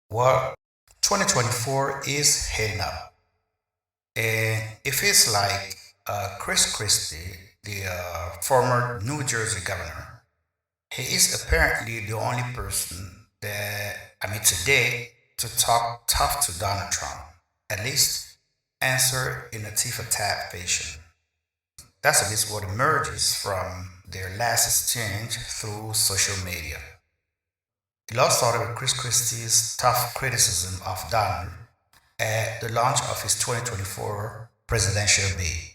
Well, 2024 is heading up, and it feels like Chris Christie, the former New Jersey governor, he is apparently the only person that I mean today to talk tough to Donald Trump, at least answer in a tit for tat fashion. That's at least what emerges from their last exchange through social media. It all started with Chris Christie's tough criticism of Donald at the launch of his 2024 presidential bid.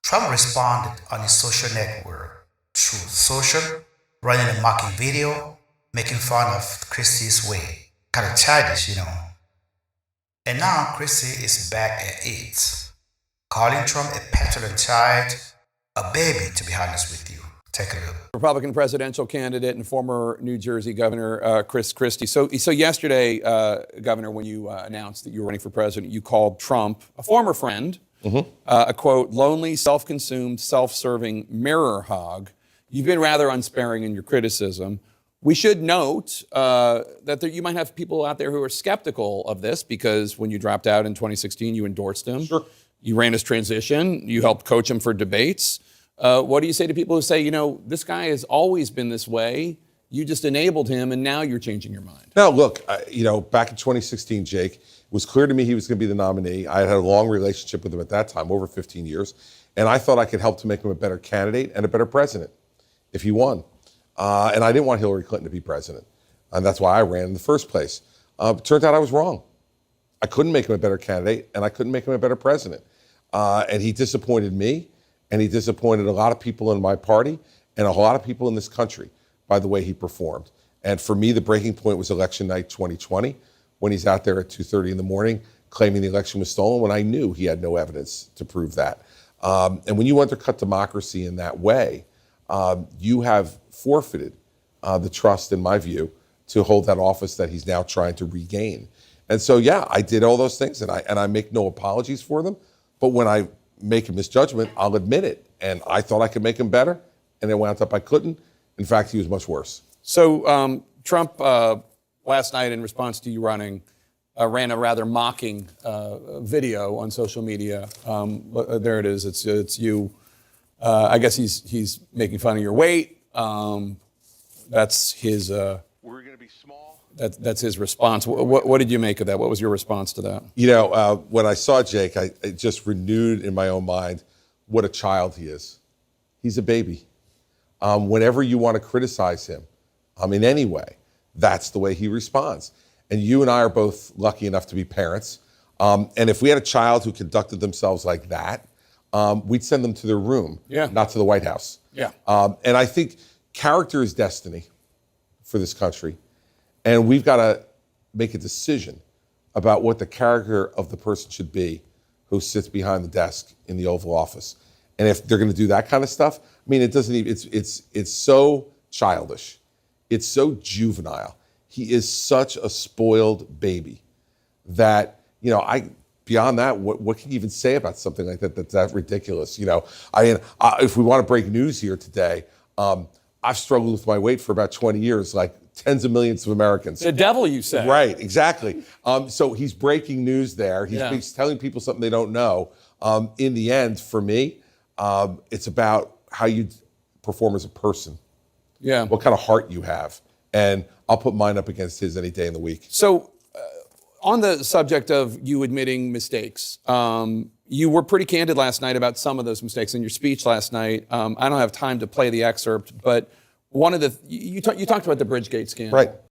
Trump responded on his social network, Truth Social, running a mocking video, making fun of Christie's way. Kind of childish. And now Christie is back at it, calling Trump a petulant child, a baby, to be honest with you. Take a look. Republican presidential candidate and former New Jersey Governor Chris Christie. So yesterday, Governor, when you announced that you were running for president, you called Trump a former friend, a quote, lonely, self-consumed, self-serving mirror hog. You've been rather unsparing in your criticism. We should note that you might have people out there who are skeptical of this because when you dropped out in 2016, you endorsed him. Sure. You ran his transition. You helped coach him for debates. What do you say to people who say, this guy has always been this way, you just enabled him, and now you're changing your mind? Now, look, back in 2016, Jake, it was clear to me he was going to be the nominee. I had a long relationship with him at that time, over 15 years, and I thought I could help to make him a better candidate and a better president if he won. And I didn't want Hillary Clinton to be president, and that's why I ran in the first place. It turned out I was wrong. I couldn't make him a better candidate, and I couldn't make him a better president. And he disappointed me. And he disappointed a lot of people in my party and a lot of people in this country by the way he performed. And for me, the breaking point was election night 2020, when he's out there at 2:30 in the morning claiming the election was stolen, when I knew he had no evidence to prove that. And when you undercut democracy in that way, you have forfeited the trust, in my view, to hold that office that he's now trying to regain. And so, yeah, I did all those things, and I make no apologies for them. But when I make a misjudgment, I'll admit it. And I thought I could make him better, and it wound up I couldn't. In fact, he was much worse. So Trump, last night in response to you running, ran a rather mocking video on social media. There it is. It's you. I guess he's making fun of your weight. That's his. We're going to be small. That's his response. What did you make of that? What was your response to that? When I saw Jake, it just renewed in my own mind what a child he is. He's a baby. Whenever you want to criticize him in any way, that's the way he responds. And you and I are both lucky enough to be parents. And if we had a child who conducted themselves like that, we'd send them to their room, not to the White House. Yeah. And I think character is destiny for this country. And we've got to make a decision about what the character of the person should be who sits behind the desk in the Oval Office. And if they're going to do that kind of stuff, it doesn't even, it's so childish. It's so juvenile. He is such a spoiled baby that, beyond that, what can you even say about something like that that's that ridiculous? If we want to break news here today, I've struggled with my weight for about 20 years, like tens of millions of Americans. The devil, you say. Right, exactly. So he's breaking news there. He's telling people something they don't know. In the end, for me, it's about how you perform as a person. Yeah. What kind of heart you have. And I'll put mine up against his any day in the week. So on the subject of you admitting mistakes, you were pretty candid last night about some of those mistakes in your speech last night. I don't have time to play the excerpt, but one of you talked about the Bridgegate scandal. Right.